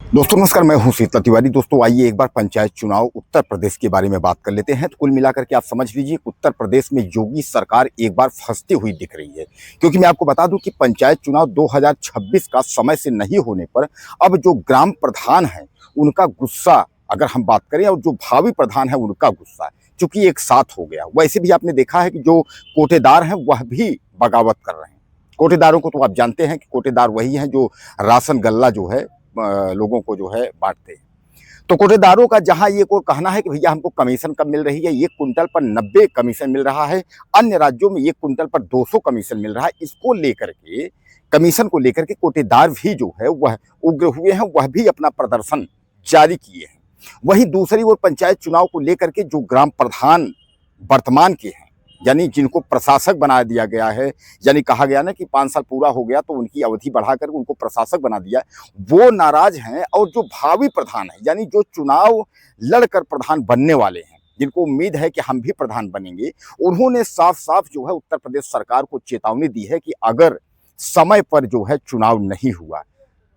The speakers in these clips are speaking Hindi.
दोस्तों नमस्कार, मैं हूं शीतल तिवारी। दोस्तों आइए एक बार पंचायत चुनाव उत्तर प्रदेश के बारे में बात कर लेते हैं। तो कुल मिलाकर के आप समझ लीजिए उत्तर प्रदेश में योगी सरकार एक बार फंसती हुई दिख रही है, क्योंकि मैं आपको बता दूं कि पंचायत चुनाव 2026 का समय से नहीं होने पर अब जो ग्राम प्रधान है उनका गुस्सा अगर हम बात करें, और जो भावी प्रधान है उनका गुस्सा, चूंकि एक साथ हो गया। वैसे भी आपने देखा है कि जो कोटेदार हैं वह भी बगावत कर रहे हैं। कोटेदारों को तो आप जानते हैं कि कोटेदार वही हैं जो राशन गल्ला जो है लोगों को जो है बांटते हैं। तो कोटेदारों का जहां ये को कहना है कि भैया हमको कमीशन कब मिल रही है, 1 कुंटल पर 90 कमीशन मिल रहा है, अन्य राज्यों में 1 कुंटल पर 200 कमीशन मिल रहा है। इसको लेकर के, कमीशन को लेकर के कोटेदार भी जो है वह उग्र हुए हैं, वह भी अपना प्रदर्शन जारी किए हैं। वहीं दूसरी ओर पंचायत चुनाव को लेकर के जो ग्राम प्रधान वर्तमान के हैं, यानी जिनको प्रशासक बना दिया गया है, यानी कहा गया ना कि 5 साल पूरा हो गया तो उनकी अवधि बढ़ाकर उनको प्रशासक बना दिया, वो नाराज हैं। और जो भावी प्रधान है, यानी जो चुनाव लड़कर प्रधान बनने वाले हैं, जिनको उम्मीद है कि हम भी प्रधान बनेंगे, उन्होंने साफ साफ जो है उत्तर प्रदेश सरकार को चेतावनी दी है कि अगर समय पर जो है चुनाव नहीं हुआ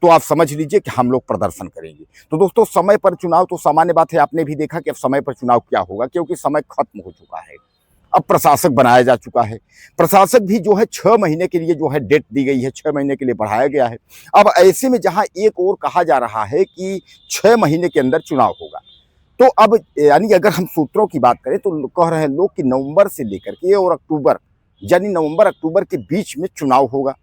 तो आप समझ लीजिए कि हम लोग प्रदर्शन करेंगे। तो दोस्तों समय पर चुनाव तो सामान्य बात है, आपने भी देखा कि अब समय पर चुनाव क्या होगा, क्योंकि समय खत्म हो चुका है। अब प्रशासक बनाया जा चुका है। प्रशासक भी जो है 6 महीने के लिए जो है डेट दी गई है, 6 महीने के लिए बढ़ाया गया है। अब ऐसे में जहां एक और कहा जा रहा है कि 6 महीने के अंदर चुनाव होगा, तो अब यानी अगर हम सूत्रों की बात करें तो कह रहे हैं लोग कि नवंबर से लेकर के और अक्टूबर, यानी नवंबर अक्टूबर के बीच में चुनाव होगा।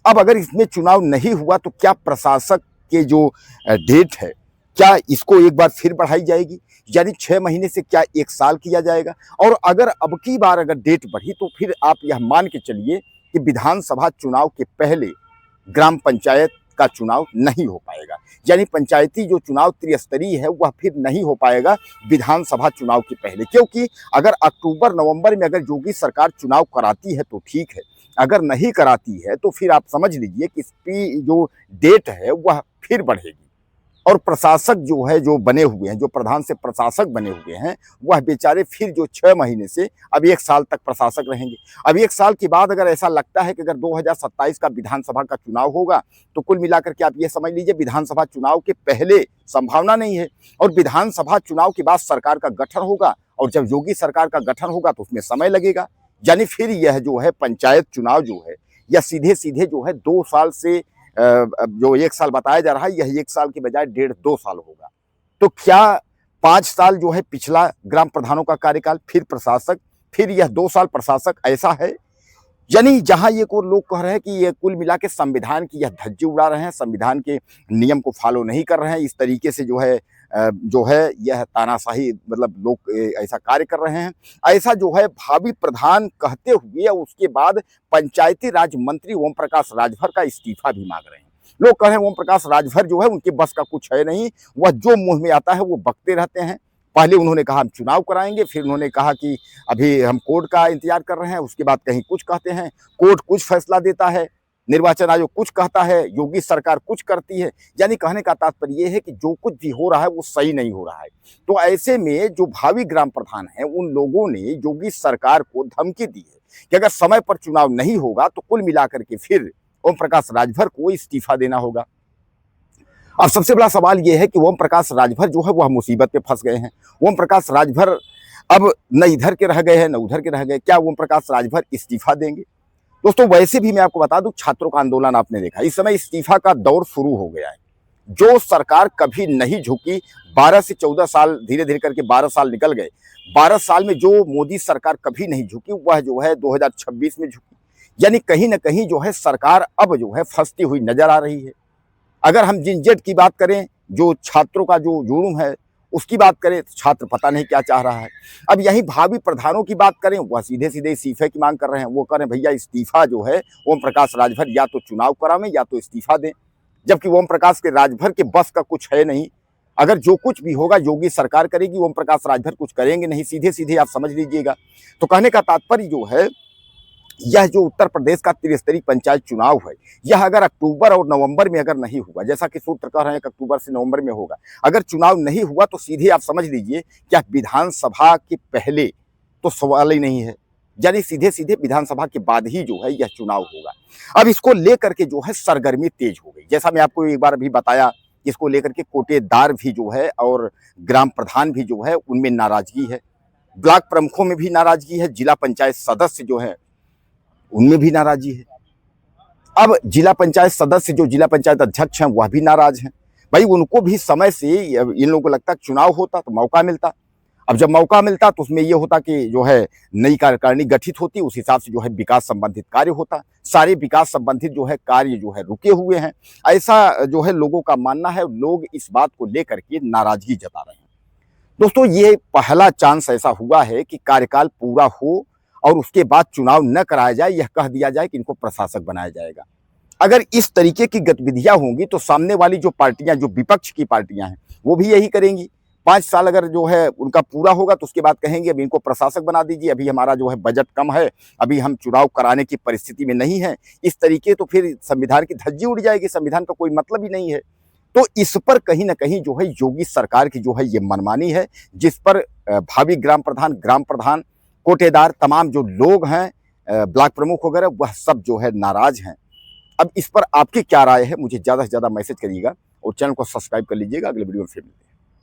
अब अगर इसमें चुनाव नहीं हुआ तो क्या प्रशासक के जो डेट है, क्या इसको एक बार फिर बढ़ाई जाएगी, यानी 6 महीने से क्या 1 साल किया जाएगा? और अगर अब की बार अगर डेट बढ़ी तो फिर आप यह मान के चलिए कि विधानसभा चुनाव के पहले ग्राम पंचायत का चुनाव नहीं हो पाएगा, यानी पंचायती जो चुनाव त्रिस्तरीय है वह फिर नहीं हो पाएगा विधानसभा चुनाव के पहले। क्योंकि अगर अक्टूबर नवंबर में अगर योगी सरकार चुनाव कराती है तो ठीक है, अगर नहीं कराती है तो फिर आप समझ लीजिए कि इसकी जो डेट है वह फिर बढ़ेगी। और प्रशासक जो है, जो बने हुए हैं, जो प्रधान से प्रशासक बने हुए हैं, वह बेचारे फिर जो 6 महीने से अब 1 साल तक प्रशासक रहेंगे। अब 1 साल के बाद अगर ऐसा लगता है कि अगर 2027 का विधानसभा का चुनाव होगा तो कुल मिलाकर के आप ये समझ लीजिए विधानसभा चुनाव के पहले संभावना नहीं है, और विधानसभा चुनाव के बाद सरकार का गठन होगा, और जब योगी सरकार का गठन होगा तो उसमें समय लगेगा। यानी फिर यह जो है पंचायत चुनाव जो है यह सीधे सीधे जो है 2 साल से जो 1 साल बताया जा रहा है, यह 1 साल की बजाय 1.5-2 साल होगा। तो क्या 5 साल जो है पिछला ग्राम प्रधानों का कार्यकाल, फिर प्रशासक, फिर यह 2 साल प्रशासक, ऐसा है? यानी जहां ये को लोग कह रहे हैं कि ये कुल मिला के संविधान की यह धज्जी उड़ा रहे हैं, संविधान के नियम को फॉलो नहीं कर रहे हैं, इस तरीके से जो है यह तानाशाही, मतलब लोग ऐसा कार्य कर रहे हैं। ऐसा जो है भावी प्रधान कहते हुए उसके बाद पंचायती राज मंत्री ओम प्रकाश राजभर का इस्तीफा भी मांग रहे हैं। लोग कह रहे हैं ओम प्रकाश राजभर जो है उनके बस का कुछ है नहीं, वह जो मुंह में आता है वो बकते रहते हैं। पहले उन्होंने कहा हम चुनाव कराएंगे, फिर उन्होंने कहा कि अभी हम कोर्ट का इंतजार कर रहे हैं, उसके बाद कहीं कुछ कहते हैं, कोर्ट कुछ फैसला देता है, निर्वाचन आयोग कुछ कहता है, योगी सरकार कुछ करती है। यानी कहने का तात्पर्य यह है कि जो कुछ भी हो रहा है वो सही नहीं हो रहा है। तो ऐसे में जो भावी ग्राम प्रधान हैं उन लोगों ने योगी सरकार को धमकी दी है कि अगर समय पर चुनाव नहीं होगा तो कुल मिलाकर के फिर ओम प्रकाश राजभर को इस्तीफा देना होगा। अब सबसे बड़ा सवाल यह है कि ओम प्रकाश राजभर जो है वह मुसीबत में फंस गए हैं। ओम प्रकाश राजभर अब न इधर के रह गए हैं न उधर के रह गए। क्या ओम प्रकाश राजभर इस्तीफा देंगे? दोस्तों वैसे भी मैं आपको बता दूं, छात्रों का आंदोलन आपने देखा, इस समय इस्तीफा का दौर शुरू हो गया है। जो सरकार कभी नहीं झुकी, 12 से 14 साल धीरे धीरे करके 12 साल निकल गए, 12 साल में जो मोदी सरकार कभी नहीं झुकी वह जो है 2026 में झुकी। यानी कहीं ना कहीं जो है सरकार अब जो है फंसती हुई नजर आ रही है। अगर हम जिनजेट की बात करें, जो छात्रों का जो जुर्म है उसकी बात करें, तो छात्र पता नहीं क्या चाह रहा है। अब यही भावी प्रधानों की बात करें, वह सीधे सीधे इस्तीफे की मांग कर रहे हैं। वो कह रहे हैं भैया इस्तीफा जो है ओम प्रकाश राजभर या तो चुनाव करावें या तो इस्तीफा दें, जबकि ओम प्रकाश के राजभर के बस का कुछ है नहीं। अगर जो कुछ भी होगा योगी सरकार करेगी, ओम प्रकाश राजभर कुछ करेंगे नहीं, सीधे सीधे आप समझ लीजिएगा। तो कहने का तात्पर्य जो है, यह जो उत्तर प्रदेश का त्रिस्तरीय पंचायत चुनाव है, यह अगर अक्टूबर और नवंबर में अगर नहीं हुआ, जैसा कि सूत्र कह रहे हैं कि अक्टूबर से नवंबर में होगा, अगर चुनाव नहीं हुआ तो सीधे आप समझ लीजिए क्या विधानसभा के पहले तो सवाल ही नहीं है, यानी सीधे सीधे विधानसभा के बाद ही जो है यह चुनाव होगा। अब इसको लेकर के जो है सरगर्मी तेज हो गई। जैसा मैं आपको एक बार अभी बताया इसको लेकर के कोटेदार भी जो है और ग्राम प्रधान भी जो है उनमें नाराजगी है, ब्लॉक प्रमुखों में भी नाराजगी है, जिला पंचायत सदस्य जो है उनमें भी नाराजगी है। अब जिला पंचायत सदस्य जो जिला पंचायत अध्यक्ष हैं वह भी नाराज हैं। भाई उनको भी समय से इन लोगों को लगता है चुनाव होता तो मौका मिलता। अब जब मौका मिलता तो उसमें ये होता कि जो है नई कार्यकारिणी गठित होती, उस हिसाब से जो है विकास संबंधित कार्य होता। सारे विकास संबंधित जो है कार्य जो है रुके हुए हैं, ऐसा जो है लोगों का मानना है। लोग इस बात को लेकर के नाराजगी जता रहे हैं। दोस्तों ये पहला चांस ऐसा हुआ है कि कार्यकाल पूरा हो और उसके बाद चुनाव न कराया जाए, यह कह दिया जाए कि इनको प्रशासक बनाया जाएगा। अगर इस तरीके की गतिविधियां होंगी तो सामने वाली जो पार्टियां, जो विपक्ष की पार्टियां हैं, वो भी यही करेंगी। 5 साल अगर जो है उनका पूरा होगा तो उसके बाद कहेंगे अब इनको प्रशासक बना दीजिए, अभी हमारा जो है बजट कम है, अभी हम चुनाव कराने की परिस्थिति में नहीं है। इस तरीके तो फिर संविधान की धज्जी उड़ जाएगी, संविधान का कोई मतलब ही नहीं है। तो इस पर कहीं न कहीं जो है योगी सरकार की जो है ये मनमानी है, जिस पर भावी ग्राम प्रधान, कोटेदार तमाम जो लोग हैं, ब्लॉक प्रमुख वगैरह, वह सब जो है नाराज हैं। अब इस पर आपकी क्या राय है? मुझे ज़्यादा से ज़्यादा मैसेज करिएगा और चैनल को सब्सक्राइब कर लीजिएगा। अगले वीडियो में फिर मिलेंगे।